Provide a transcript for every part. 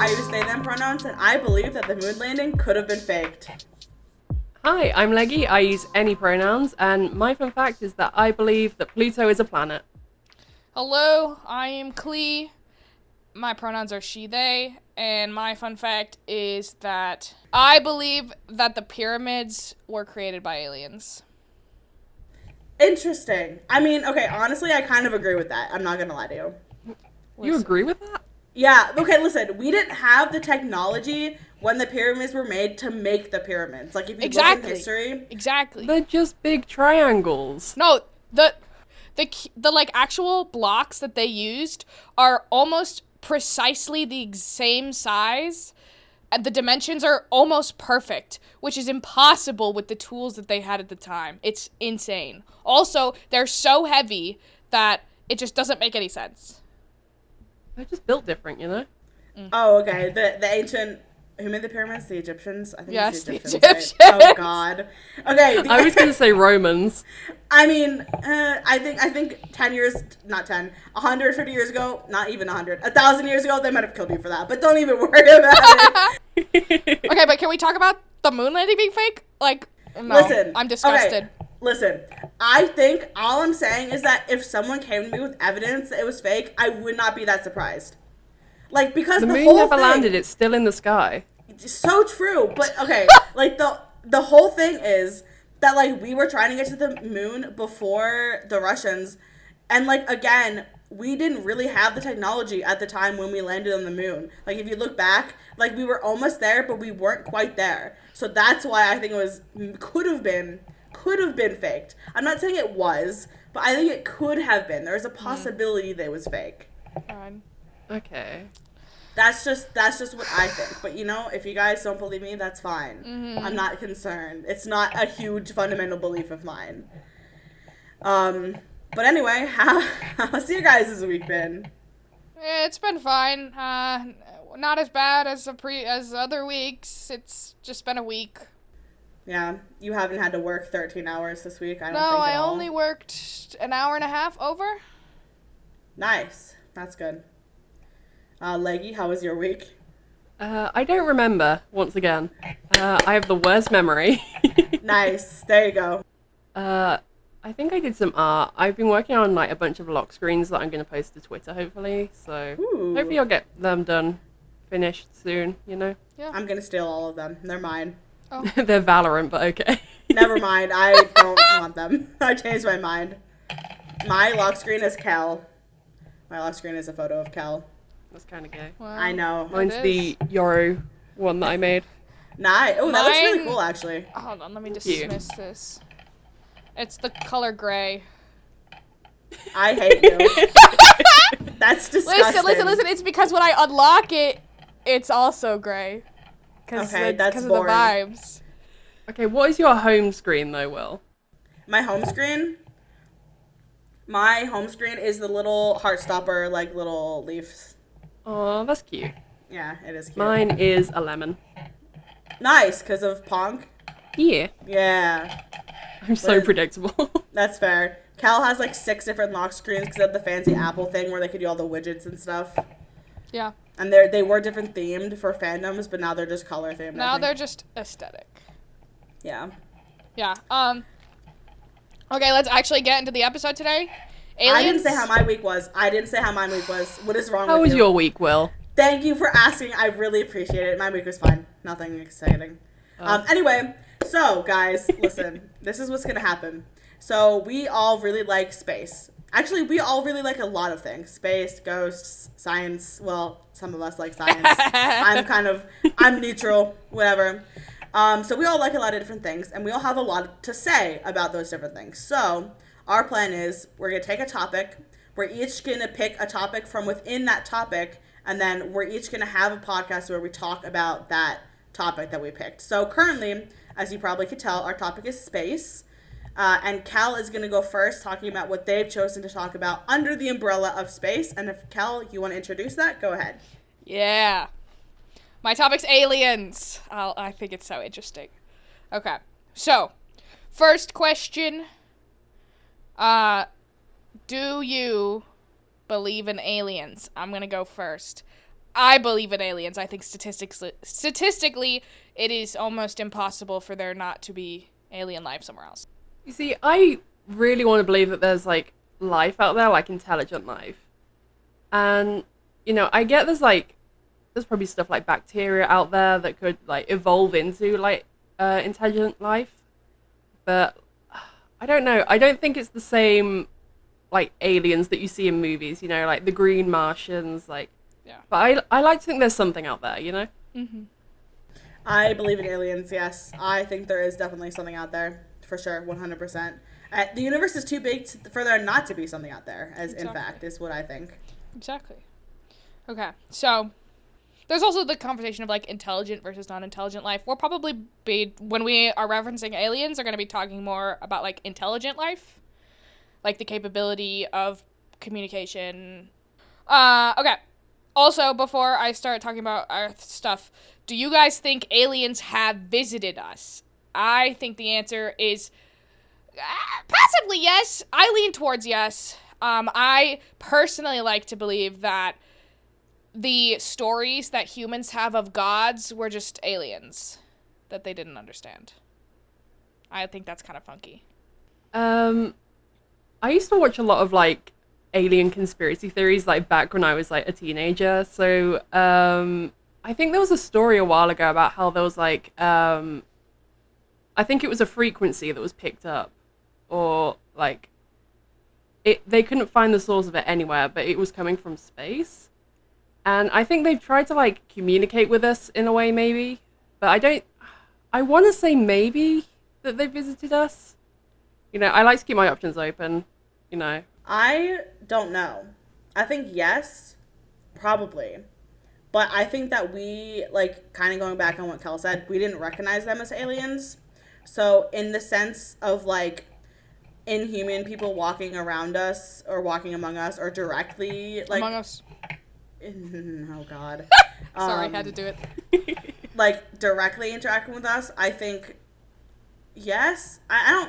I use they them pronouns, and I believe that the moon landing could have been faked. Hi, I'm Leggie. I use any pronouns, and my fun fact is that I believe that Pluto is a planet. Hello, I am Klee. My pronouns are she, they, and my fun fact is that I believe that the pyramids were created by aliens. Interesting. I mean, okay, honestly, I kind of agree with that. I'm not gonna lie to you. You agree with that? Yeah, okay, listen, we didn't have the technology when the pyramids were made to make the pyramids. Like, if you look at history... Exactly. They're just big triangles. No, the like, actual blocks that they used are almost precisely the same size, and the dimensions are almost perfect, which is impossible with the tools that they had at the time. It's insane. Also, they're so heavy that it just doesn't make any sense. They're just built different, you know? Oh, okay. The ancient... Who made the pyramids? The Egyptians? I think Yes, it's the Egyptians. Egyptians. Right? Oh, God. Okay. I was going to say Romans. I mean, I think 10 years, not 10, 150 years ago, not even 100, 1,000 years ago, they might have killed you for that, but don't even worry about it. Okay, but can we talk about the moon landing being fake? Like, no, Listen. I'm disgusted. Okay, listen, I think all I'm saying is that if someone came to me with evidence that it was fake, I would not be that surprised. Like, because The the moon whole never thing, landed, it's still in the sky. so true, but okay, like the whole thing is that like we were trying to get to the moon before the Russians, and like again, we didn't really have the technology at the time when we landed on the moon. Like if you look back, like we were almost there, but we weren't quite there. So that's why I think it was could have been faked. I'm not saying it was, but I think it could have been. There's a possibility that it was fake. God. Okay. That's just what I think. But, you know, if you guys don't believe me, that's fine. Mm-hmm. I'm not concerned. It's not a huge fundamental belief of mine. But anyway, how's your guys' week been? It's been fine. Not as bad as other weeks. It's just been a week. Yeah, you haven't had to work 13 hours this week, I don't No, think at I all. only worked an hour and a half over. Nice. That's good. Leggie, how was your week? I don't remember, once again. I have the worst memory. Nice. There you go. I think I did some art. I've been working on like a bunch of lock screens that I'm going to post to Twitter, hopefully. So Ooh. hopefully I'll get them done, finished soon, you know? Yeah. I'm going to steal all of them. They're mine. Oh. They're Valorant, but okay. Never mind. I don't want them. I changed my mind. My lock screen is Kell. My lock screen is a photo of Kell. That's kind of gay. Wow. I know. Mine's the Euro one that I made. Nice. Oh, that looks really Mine- cool, actually. Hold on, let me you. dismiss this. It's the color gray. I hate you. That's disgusting. Listen. It's because when I unlock it, it's also gray. Okay, that's Because of boring. the vibes. Okay, what is your home screen though, Will? My home screen? My home screen is the little Heartstopper, like, little leaves. Oh, that's cute. Yeah, it is cute. Mine is a lemon. Nice, because of Ponk? Yeah. Yeah, I'm so predictable. that's fair. Cal has, like, 6 different lock screens because of the fancy Apple thing where they could do all the widgets and stuff. Yeah. And they were different themed for fandoms, but now they're just color themed. Now they're just aesthetic. Yeah. Yeah. Okay, let's actually get into the episode today. Aliens. I didn't say how my week was. What is wrong How with was you? your week, Will? Thank you for asking. I really appreciate it. My week was fine. Nothing exciting. Anyway, so guys, listen. This is what's gonna happen. So we all really like space. Actually, we all really like a lot of things. Space, ghosts, science. Well, some of us like science. I'm neutral, whatever. So we all like a lot of different things, and we all have a lot to say about those different things. So our plan is we're going to take a topic. We're each going to pick a topic from within that topic, and then we're each going to have a podcast where we talk about that topic that we picked. So currently, as you probably could tell, our topic is space. And Cal is going to go first, talking about what they've chosen to talk about under the umbrella of space. And if, Cal, you want to introduce that, go ahead. Yeah. My topic's aliens. I think it's so interesting. Okay. So, first question. Do you believe in aliens? I'm going to go first. I believe in aliens. I think statistically, it is almost impossible for there not to be alien life somewhere else. You see, I really want to believe that there's, like, life out there, like intelligent life. And, you know, I get there's probably stuff like bacteria out there that could, like, evolve into, like, intelligent life. But I don't know. I don't think it's the same, like, aliens that you see in movies, you know, like the green Martians, like. Yeah. But I like to think there's something out there, you know? Mm-hmm. I believe in aliens, yes. I think there is definitely something out there, for sure, 100%. The universe is too big for there not to be something out there, as in fact, is what I think. Exactly. Okay, so there's also the conversation of, like, intelligent versus non-intelligent life. We'll probably be, when we are referencing aliens, are going to be talking more about, like, intelligent life, like the capability of communication. Okay. Also, before I start talking about Earth stuff, do you guys think aliens have visited us? I think the answer is possibly yes. I lean towards yes. I personally like to believe that the stories that humans have of gods were just aliens that they didn't understand. I think that's kind of funky. I used to watch a lot of, like, alien conspiracy theories, like, back when I was, like, a teenager. So, I think there was a story a while ago about how there was, like, I think it was a frequency that was picked up, or, like, they couldn't find the source of it anywhere, but it was coming from space. And I think they've tried to, like, communicate with us in a way, maybe. But I want to say maybe that they visited us. You know, I like to keep my options open, you know. I don't know. I think yes, probably. But I think that we, like, kind of going back on what Kell said, we didn't recognize them as aliens. So in the sense of, like, inhuman people walking around us or walking among us or directly, like... Among us. Oh, God. Sorry, I had to do it. Like, directly interacting with us, I think... Yes, I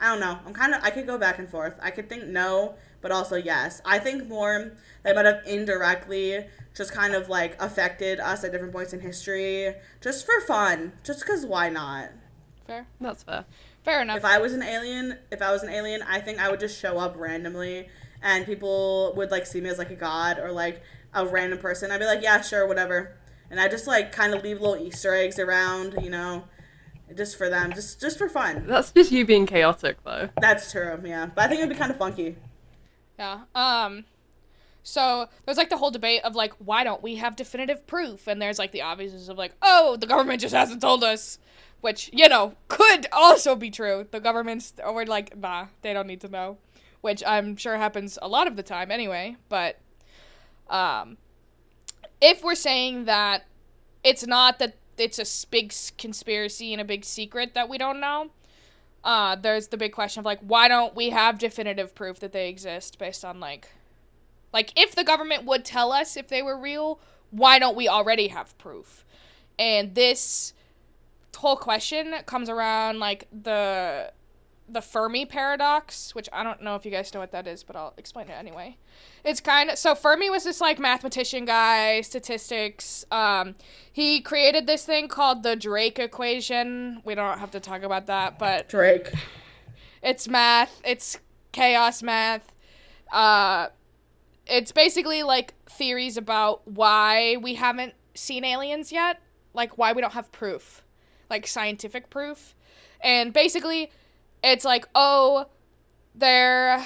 don't know. I could go back and forth. I could think no, but also yes. I think more they might have indirectly just kind of, like, affected us at different points in history, just for fun, just because why not? Fair. That's fair. Fair enough. If I was an alien, I think I would just show up randomly, and people would, like, see me as, like, a god or, like, a random person. I'd be like, yeah, sure, whatever, and I just, like, kind of leave little Easter eggs around, you know. Just for them, just for fun. That's just you being chaotic, though. That's true, yeah. But I think it'd be kind of funky. Yeah. So there's, like, the whole debate of, like, why don't we have definitive proof? And there's, like, the obviousness of, like, oh, the government just hasn't told us. Which, you know, could also be true. The government's, or, like, nah, they don't need to know. Which I'm sure happens a lot of the time anyway. But, if we're saying that it's not that it's a big conspiracy and a big secret that we don't know, there's the big question of, like, why don't we have definitive proof that they exist based on, like, if the government would tell us if they were real, why don't we already have proof? And this whole question comes around, like, the Fermi paradox, which I don't know if you guys know what that is, but I'll explain it anyway. It's kind of, so Fermi was this, like, mathematician guy, statistics. He created this thing called the Drake equation. We don't have to talk about that, but Drake. It's math. It's chaos math. It's basically, like, theories about why we haven't seen aliens yet, like, why we don't have proof, like, scientific proof. And basically, it's like, oh, there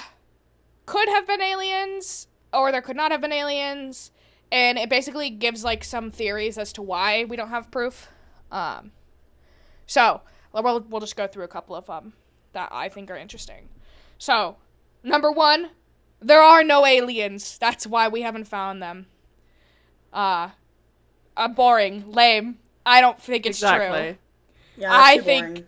could have been aliens, or there could not have been aliens, and it basically gives, like, some theories as to why we don't have proof. So, we'll just go through a couple of them that I think are interesting. So, number one, there are no aliens. That's why we haven't found them. Boring, lame. I don't think it's true. Yeah, I think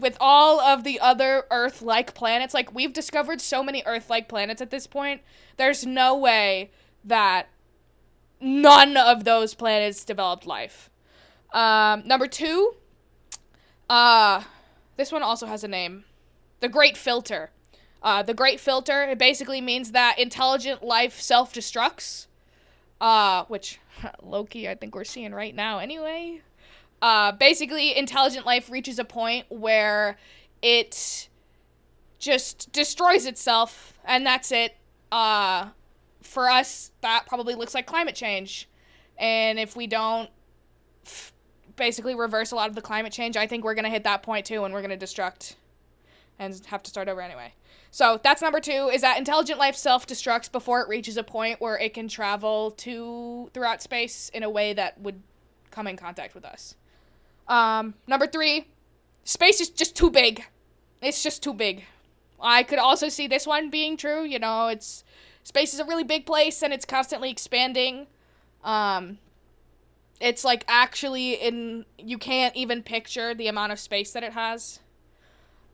with all of the other Earth-like planets, like, we've discovered so many Earth-like planets at this point, there's no way that none of those planets developed life. Number two, this one also has a name. The Great Filter. The Great Filter, it basically means that intelligent life self-destructs. which low-key I think we're seeing right now anyway. Basically, intelligent life reaches a point where it just destroys itself, and that's it. For us, that probably looks like climate change. And if we don't basically reverse a lot of the climate change, I think we're going to hit that point too, and we're going to destruct and have to start over anyway. So that's number 2, is that intelligent life self-destructs before it reaches a point where it can travel throughout space in a way that would come in contact with us. Number 3, space is just too big. It's just too big. I could also see this one being true. You know, space is a really big place and it's constantly expanding. It's like actually you can't even picture the amount of space that it has.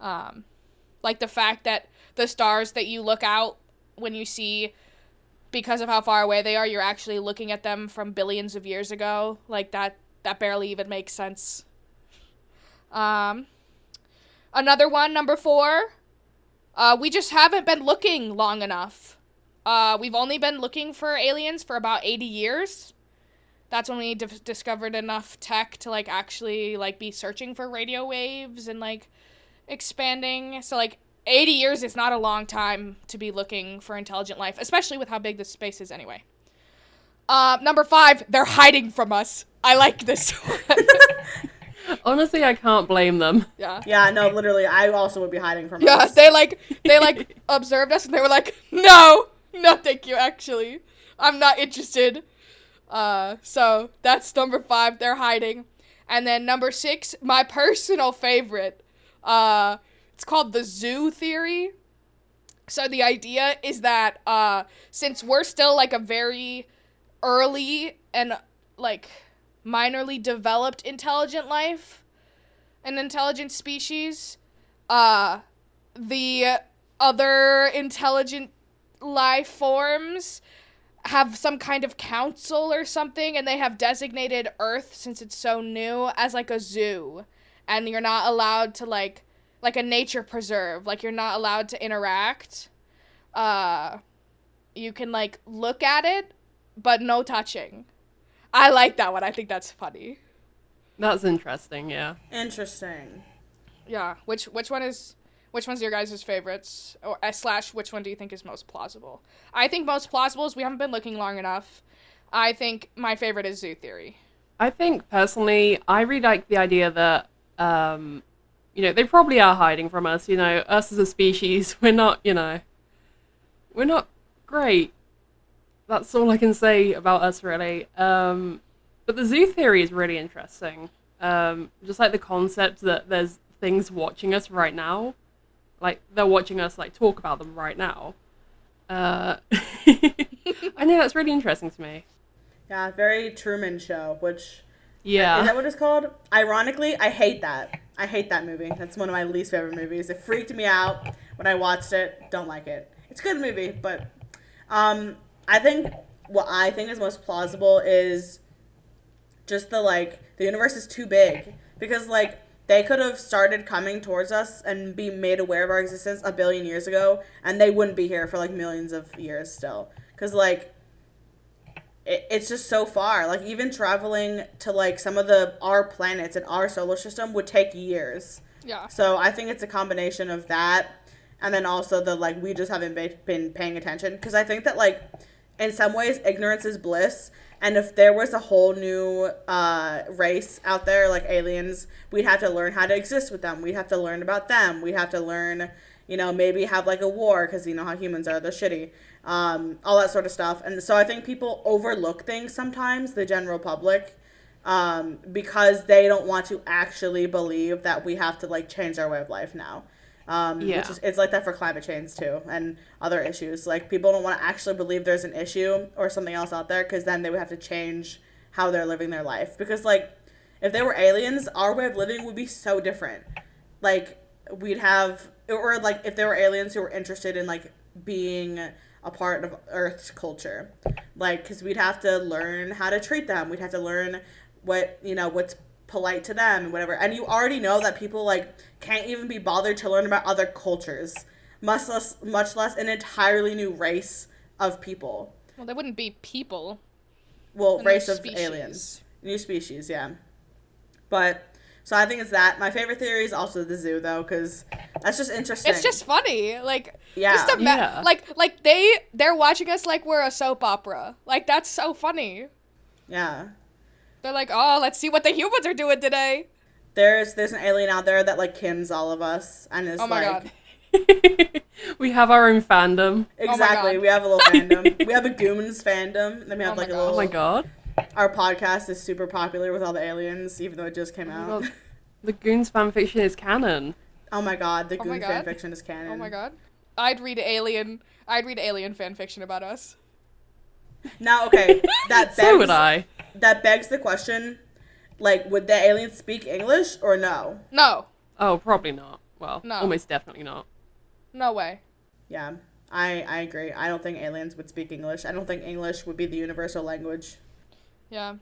Like the fact that the stars that you look out when you see, because of how far away they are, you're actually looking at them from billions of years ago. Like that barely even makes sense. Another one, number 4, we just haven't been looking long enough. We've only been looking for aliens for about 80 years. That's when we discovered enough tech to, like, actually, like, be searching for radio waves and, like, expanding. So, like, 80 years is not a long time to be looking for intelligent life, especially with how big this space is anyway. Number 5, they're hiding from us. I like this one. Honestly, I can't blame them. Yeah. Yeah, no, literally, I also would be hiding from us. Yeah, they observed us and they were like, no, thank you, actually. I'm not interested. So that's number 5, they're hiding. And then number 6, my personal favorite, it's called the zoo theory. So the idea is that, since we're still like a very early and like minorly developed intelligent life, an intelligent species, the other intelligent life forms have some kind of council or something, and they have designated Earth, since it's so new, as like a zoo, and you're not allowed to like a nature preserve, like you're not allowed to interact. You can like look at it, but no touching. I like that one. I think that's funny. That's interesting, yeah. Interesting. Yeah. Which one's your guys' favorites? Or / which one do you think is most plausible? I think most plausible is we haven't been looking long enough. I think my favorite is zoo theory. I think, personally, I really like the idea that, they probably are hiding from us. You know, us as a species, we're not great. That's all I can say about us, really. But the zoo theory is really interesting. Just like the concept that there's things watching us right now. Like, they're watching us, like, talk about them right now. I know, that's really interesting to me. Yeah, very Truman Show, which... Yeah. Is that what it's called? Ironically, I hate that. I hate that movie. That's one of my least favorite movies. It freaked me out when I watched it. Don't like it. It's a good movie, but... I think what I think is most plausible is just the universe is too big. Because, like, they could have started coming towards us and be made aware of our existence a billion years ago, and they wouldn't be here for, like, millions of years still. Because, like, it's just so far. Like, even traveling to, like, some of our planets in our solar system would take years. Yeah. So I think it's a combination of that, and then also we just haven't been paying attention. Because I think that, like, in some ways, ignorance is bliss. And if there was a whole new race out there, like aliens, we'd have to learn how to exist with them. We'd have to learn about them. We'd have to learn, maybe have, like, a war, because you know how humans are. They're shitty. All that sort of stuff. And so I think people overlook things sometimes, the general public, because they don't want to actually believe that we have to, like, change our way of life now. Yeah. It's like that for climate change too, and other issues. Like, people don't want to actually believe there's an issue or something else out there, because then they would have to change how they're living their life. Because, like, if they were aliens, our way of living would be so different. Like, we'd have, or like if there were aliens who were interested in, like, being a part of Earth's culture, like, because we'd have to learn how to treat them. We'd have to learn what's polite to them and whatever. And you already know that people, like, can't even be bothered to learn about other cultures, much less an entirely new race of people. Well, they wouldn't be people. Well, A race new of species. aliens. New species, yeah. But, so I think it's that. My favorite theory is also the zoo, though, because that's just interesting. It's just funny. Like, Yeah. just Yeah. like they're watching us like we're a soap opera. Like, that's so funny. Yeah. They're like, oh, let's see what the humans are doing today. There's an alien out there that, like, kins all of us and is Oh my like... god. We have our own fandom. Exactly. God. We have a little fandom. We have a Goons fandom. Then we have, Oh my like, a gosh. little... Oh my god. Our podcast is super popular with all the aliens, even though it just came Oh my out. god. The Goons fanfiction is canon. Oh my god, the Oh my Goon god. fanfiction is canon. Oh my god. I'd read alien fan fiction about us. Now, okay, that begs, So would I. that begs the question, like, would the aliens speak English or no? No. Oh, probably not. Well, No. almost definitely not. No way. Yeah, I agree. I don't think aliens would speak English. I don't think English would be the universal language. Yeah.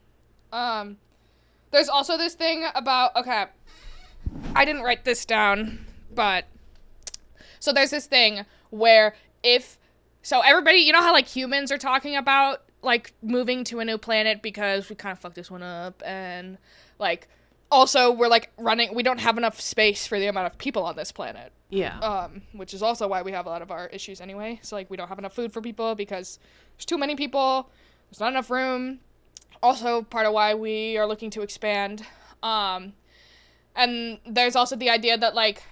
There's also this thing about, okay, I didn't write this down, but, so there's this thing where so everybody, you know how, like, humans are talking about, like, moving to a new planet because we kind of fucked this one up, and, like, also we're, like, we don't have enough space for the amount of people on this planet. Yeah. Which is also why we have a lot of our issues anyway. So, like, we don't have enough food for people because there's too many people, there's not enough room. Also part of why we are looking to expand. And there's also the idea that, like,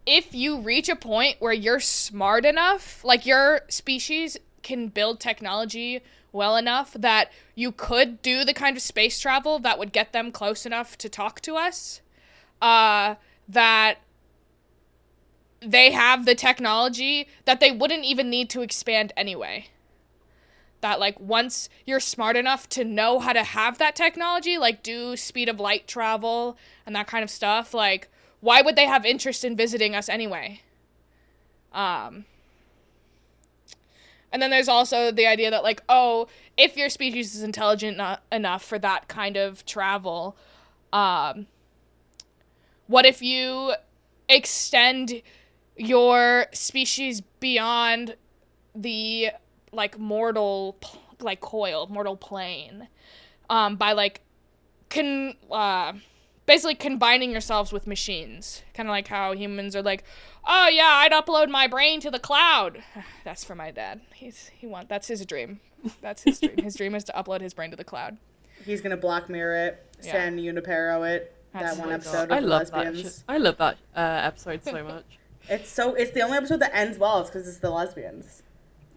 if you reach a point where you're smart enough, like, your species can build technology well enough that you could do the kind of space travel that would get them close enough to talk to us, that they have the technology that they wouldn't even need to expand anyway. That, like, once you're smart enough to know how to have that technology, like, do speed of light travel and that kind of stuff, like, why would they have interest in visiting us anyway? And then there's also the idea that, like, oh, if your species is intelligent enough for that kind of travel, what if you extend your species beyond the, like, mortal plane, by, like, basically combining yourselves with machines. Kind of like how humans are like, oh yeah, I'd upload my brain to the cloud. That's for my dad. That's his dream. That's his dream. His dream is to upload his brain to the cloud. He's gonna Black Mirror it, Yeah. San Junipero it, That's that one my episode I of love lesbians. that. I love that episode so much. It's the only episode that ends well. It's because it's the lesbians.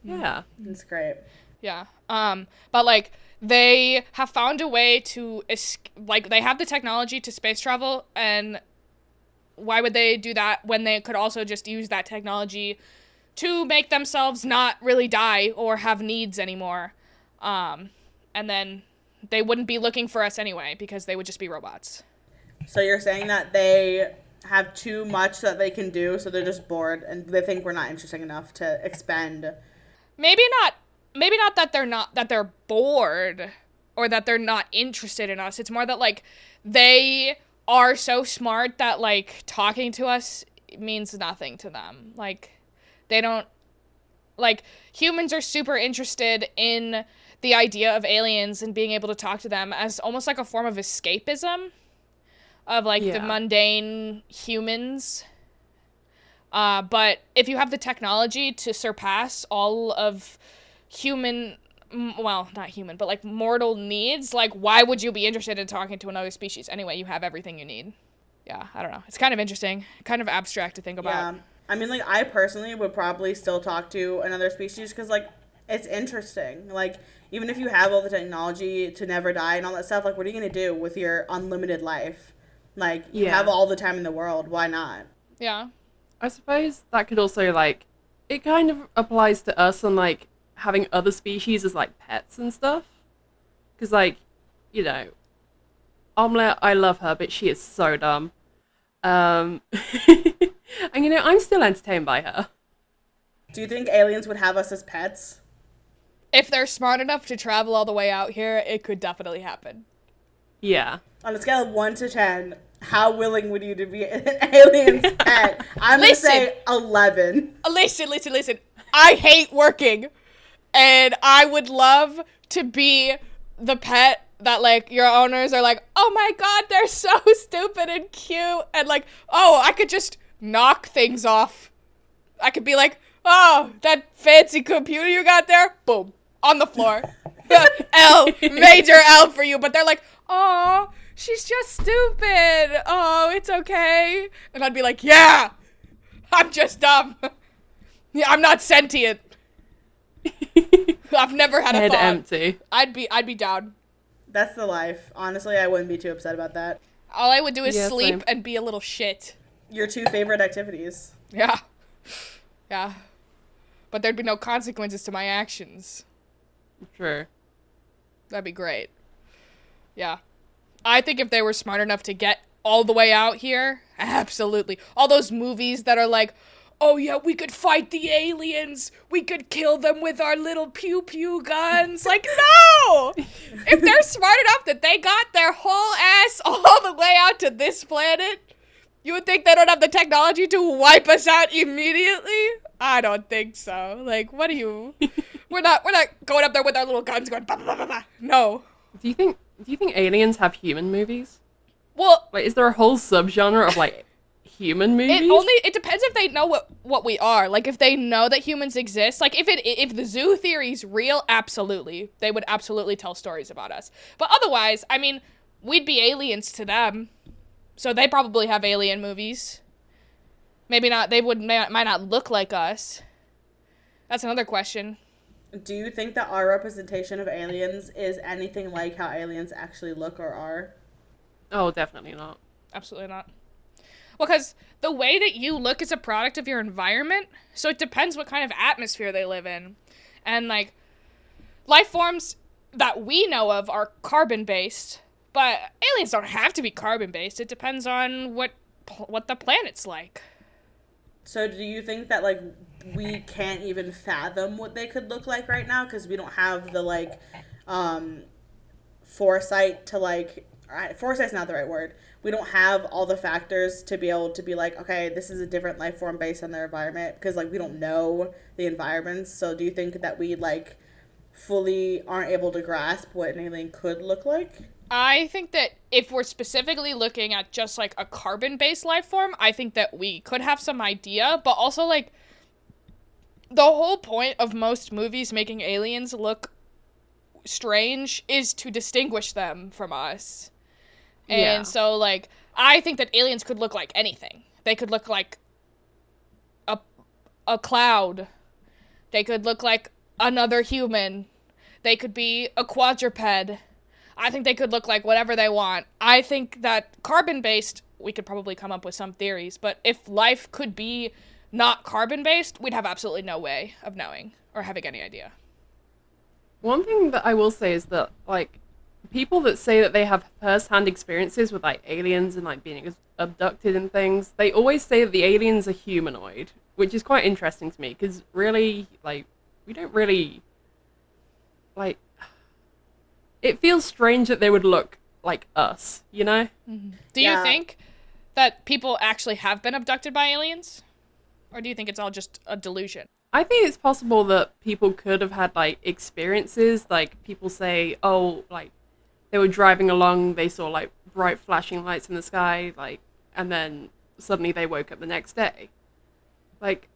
Yeah. It's great. Yeah. But, like, they have found a way to like, they have the technology to space travel, and why would they do that when they could also just use that technology to make themselves not really die or have needs anymore? And then they wouldn't be looking for us anyway because they would just be robots. So you're saying that they have too much that they can do, so they're just bored and they think we're not interesting enough to expend. Maybe not that they're bored or that they're not interested in us. It's more that, like, they are so smart that, like, talking to us means nothing to them. Like, they don't, like, humans are super interested in the idea of aliens and being able to talk to them as almost like a form of escapism of, like, the mundane humans. But if you have the technology to surpass all of not human, but, like, mortal needs, like, why would you be interested in talking to another species anyway? You have everything you need. Yeah, I don't know. It's kind of interesting, kind of abstract to think about. Yeah. I mean, like, I personally would probably still talk to another species because, like, it's interesting. Like, even if you have all the technology to never die and all that stuff, like, what are you going to do with your unlimited life? Like, you have all the time in the world. Why not? Yeah. I suppose that could also, like, it kind of applies to us and, like, having other species as, like, pets and stuff. Because, like, you know, Omelette, I love her, but she is so dumb. And, you know, I'm still entertained by her. Do you think aliens would have us as pets? If they're smart enough to travel all the way out here, it could definitely happen. Yeah. On a scale of 1 to 10, how willing would you to be an alien's pet? I'm going to say 11. Listen. I hate working, and I would love to be the pet that, like, your owners are like, oh my god, they're so stupid and cute, and like, oh, I could just knock things off. I could be like, oh, that fancy computer you got there, boom, on the floor. L, major L for you. But they're like, oh, she's just stupid. Oh, it's okay. And I'd be like, yeah, I'm just dumb. Yeah, I'm not sentient. I've never had a Head thought. empty. I'd be down. That's the life. Honestly, I wouldn't be too upset about that. All I would do is Yeah, sleep same. and be a little shit. Your 2 favorite activities. Yeah. Yeah. But there'd be no consequences to my actions. True. That'd be great. Yeah. I think if they were smart enough to get all the way out here, absolutely. All those movies that are like, oh yeah, we could fight the aliens. We could kill them with our little pew-pew guns. Like, no! If they're smart enough that they got their whole ass all the way out to this planet, you would think they don't have the technology to wipe us out immediately? I don't think so. Like, what are you... We're not going up there with our little guns going bah, bah, bah, bah. No. Do you think aliens have human movies? Well, Like, is there a whole subgenre of like human movies? it depends if they know what we are. Like, if they know that humans exist. Like, if the zoo theory's real, absolutely. They would absolutely tell stories about us. But otherwise, I mean, we'd be aliens to them. So they probably have alien movies. Maybe not. They might not look like us. That's another question. Do you think that our representation of aliens is anything like how aliens actually look or are? Oh, definitely not. Absolutely not. Well, because the way that you look is a product of your environment, so it depends what kind of atmosphere they live in. And, like, life forms that we know of are carbon-based, but aliens don't have to be carbon-based. It depends on what the planet's like. So do you think that, like, we can't even fathom what they could look like right now because we don't have the, like, foresight to, like... Foresight's not the right word. We don't have all the factors to be able to be like, okay, this is a different life form based on their environment because, like, we don't know the environments. So do you think that we, like, fully aren't able to grasp what an alien could look like? I think that if we're specifically looking at just, like, a carbon-based life form, I think that we could have some idea, but also, like, the whole point of most movies making aliens look strange is to distinguish them from us. And so, like, I think that aliens could look like anything. They could look like a cloud. They could look like another human. They could be a quadruped. I think they could look like whatever they want. I think that carbon-based, we could probably come up with some theories, but if life could be not carbon-based, we'd have absolutely no way of knowing or having any idea. One thing that I will say is that, like, people that say that they have first-hand experiences with, like, aliens and, like, being abducted and things, they always say that the aliens are humanoid, which is quite interesting to me, because really, like, we don't really, like, it feels strange that they would look like us, you know? Mm-hmm. Do you think that people actually have been abducted by aliens? Or do you think it's all just a delusion? I think it's possible that people could have had, like, experiences, like, people say, oh, like, they were driving along, they saw, like, bright flashing lights in the sky, like, and then suddenly they woke up the next day. Like,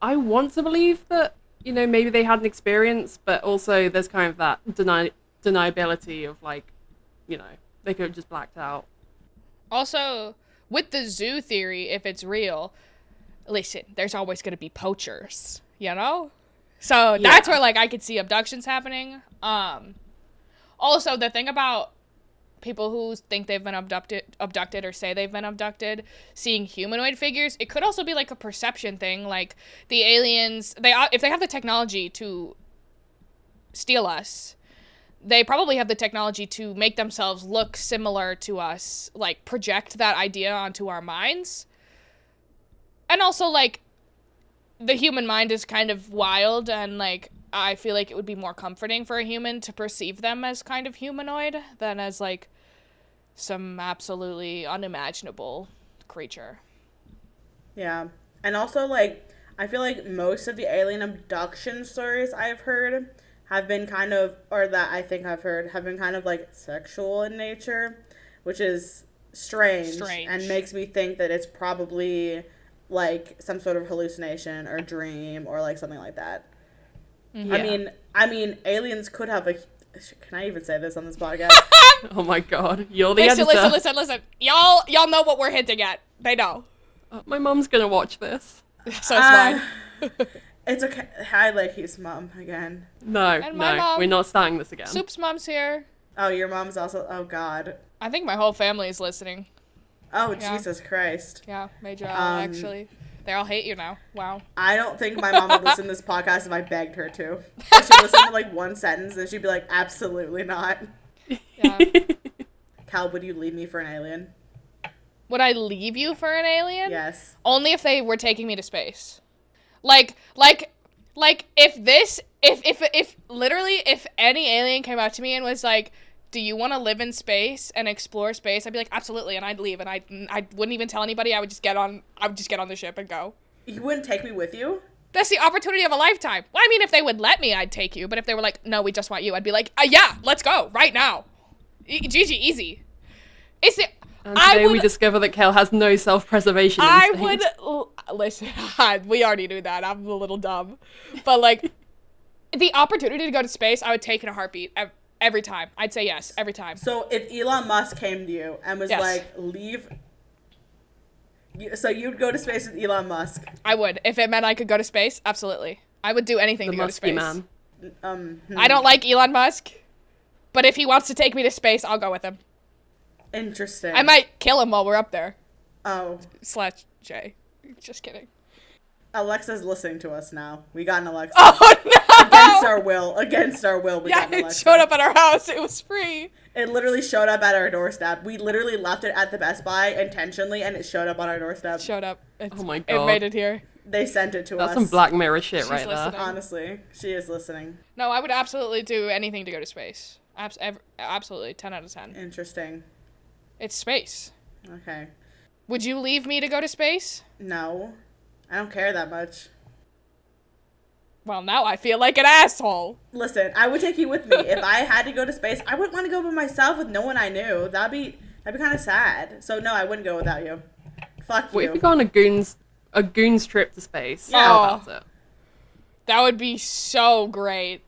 I want to believe that, you know, maybe they had an experience, but also there's kind of that deniability of, like, you know, they could have just blacked out. Also, with the zoo theory, if it's real, listen, there's always going to be poachers, you know? So that's where, like, I could see abductions happening. Also, the thing about people who think they've been abducted or say they've been abducted, seeing humanoid figures, it could also be, like, a perception thing. Like, the aliens, if they have the technology to steal us, they probably have the technology to make themselves look similar to us, like, project that idea onto our minds. And also, like, the human mind is kind of wild, and, like, I feel like it would be more comforting for a human to perceive them as kind of humanoid than as, like, some absolutely unimaginable creature. Yeah. And also, like, I feel like most of the alien abduction stories I've heard have been kind of, or that I think I've heard, have been kind of like sexual in nature, which is strange. And makes me think that it's probably like some sort of hallucination or dream or like something like that. Yeah. I mean, aliens could have a. Can I even say this on this podcast? Oh my god, you're the editor. Listen. Y'all know what we're hinting at. They know. My mum's gonna watch this. So it's fine. It's okay. Hi, Leggie's mom again. No, mom. we're not starting this again. Soup's mom's here. Oh, your mom's also. Oh God. I think my whole family is listening. Oh, Yeah. Jesus Christ. Yeah, Major Al, actually. They all hate you now. Wow. I don't think my mom would listen to this podcast if I begged her to. Like, she'd listen to like one sentence and she'd be like, absolutely not. Yeah. Cal, would you leave me for an alien? Would I leave you for an alien? Yes. Only if they were taking me to space. Like if literally if any alien came out to me and was like, do you want to live in space and explore space? I'd be like, absolutely, and I'd leave, and I wouldn't even tell anybody. I would just get on the ship and go. You wouldn't take me with you? That's the opportunity of a lifetime. Well, I mean, if they would let me, I'd take you. But if they were like, no, we just want you, I'd be like, yeah, let's go right now. GG, easy. It's the. And today we discover that Kell has no self-preservation instinct. Listen, we already knew that. I'm a little dumb. But, like, the opportunity to go to space, I would take in a heartbeat every time. I'd say yes, every time. So if Elon Musk came to you and was Yes. like, leave... So you'd go to space with Elon Musk? I would. If it meant I could go to space, absolutely. I would do anything to go to space. Man. I don't like Elon Musk, but if he wants to take me to space, I'll go with him. Interesting. I might kill him while we're up there. Oh. / Jay. Just kidding. Alexa's listening to us now. We got an Alexa. Oh, no! Against our will, we got an Yeah, it Alexa. showed up at our house. It was free. It literally showed up at our doorstep. We literally left it at the Best Buy intentionally, and it showed up on our doorstep. Showed up. Oh my God. It made it here. They sent it to That's us. some Black Mirror shit She's right listening. there. Honestly, she is listening. No, I would absolutely do anything to go to space. Absolutely. 10 out of 10. Interesting. It's space. Okay. Would you leave me to go to space? No. I don't care that much. Well, now I feel like an asshole. Listen, I would take you with me. If I had to go to space, I wouldn't want to go by myself with no one I knew. That'd be kind of sad. So no, I wouldn't go without you. Fuck What you. if we go on a goons trip to space? Yeah. How about it? That would be so great.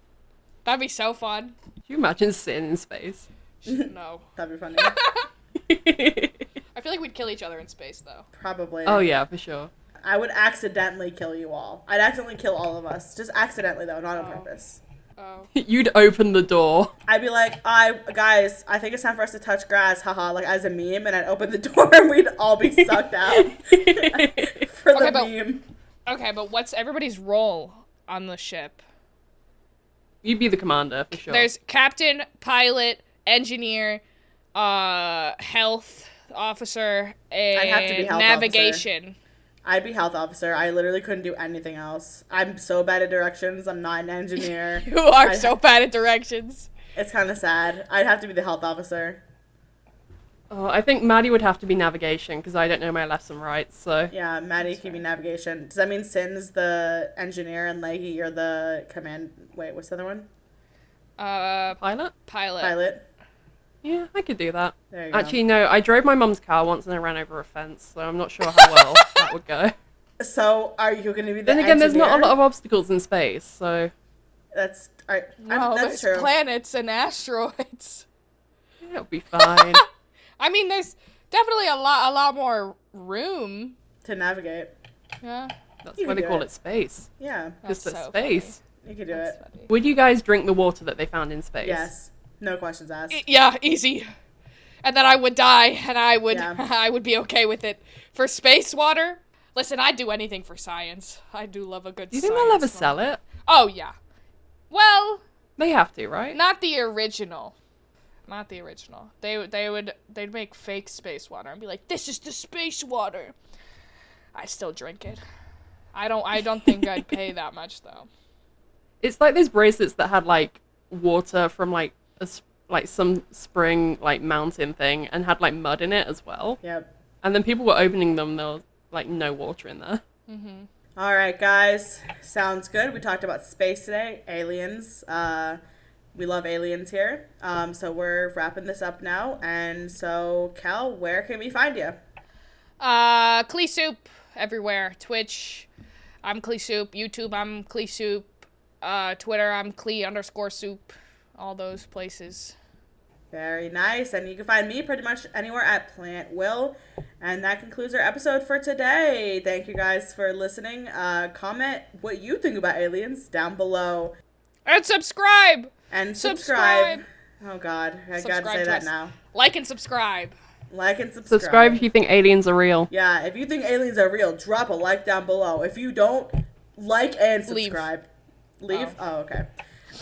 That'd be so fun. Can you imagine sitting in space? No. That'd be funny. I feel like we'd kill each other in space, though. Probably. Oh yeah, for sure. I would accidentally kill you all. I'd accidentally kill all of us. Just accidentally, though, not on purpose. Oh. You'd open the door. I'd be like, guys, I think it's time for us to touch grass, haha, like as a meme, and I'd open the door and we'd all be sucked out for the meme. Okay, but what's everybody's role on the ship? You'd be the commander, for sure. There's captain, pilot, engineer, health officer, and I'd have to be health navigation. I'd be health officer. I literally couldn't do anything else. I'm so bad at directions. I'm not an engineer. You are so bad at directions. It's kind of sad. I'd have to be the health officer. Oh, I think Maddie would have to be navigation, because I don't know my lefts and rights, so... Yeah, Maddie can be navigation. Does that mean Sin's the engineer and Leggie, you're the command... Wait, what's the other one? Pilot? Pilot. Yeah, I could do that. There you go. Actually, no, I drove my mum's car once and I ran over a fence, so I'm not sure how well that would go. So, are you going to be the Then again, there's not a engineer? lot of obstacles in space, so... That's... No, that's there's true. planets and asteroids. Yeah, it'll be fine. I mean, there's definitely a lot more room. To navigate. Yeah. That's You why can they do call it. it space. Yeah. Just That's at so space. You can do That's it. funny. Would you guys drink the water that they found in space? Yes. No questions asked. Yeah, easy. And then I would die, and I would Yeah. I would be okay with it. For space water, listen, I'd do anything for science. I do love a good Do you science. think they'll ever one. sell it? Oh, yeah. Well, They have to, right? not the original. Not the original. They'd make fake space water and be like, "This is the space water." I still drink it. I don't think I'd pay that much though. It's like those bracelets that had like water from like some spring like mountain thing and had like mud in it as well. Yep. And then people were opening them, there was like no water in there. All right, guys. Sounds good. We talked about space today, aliens. We love aliens here. So we're wrapping this up now. And so, Kel, where can we find you? Klee Soup everywhere. Twitch, I'm Klee Soup. YouTube, I'm Klee Soup. Twitter, I'm Klee_soup. All those places. Very nice. And you can find me pretty much anywhere at Plant Will. And that concludes our episode for today. Thank you guys for listening. Comment what you think about aliens down below. And subscribe! And subscribe. Oh, God. I gotta say that now. Like and subscribe. Like and subscribe. Subscribe if you think aliens are real. Yeah, if you think aliens are real, drop a like down below. If you don't, like and subscribe. Leave? Oh, okay.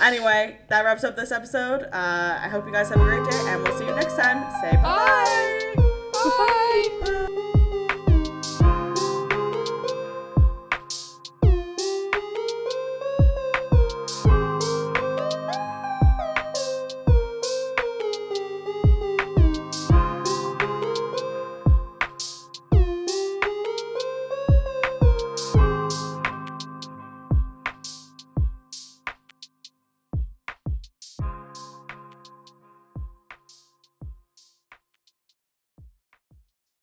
Anyway, that wraps up this episode. I hope you guys have a great day, and we'll see you next time. Say bye.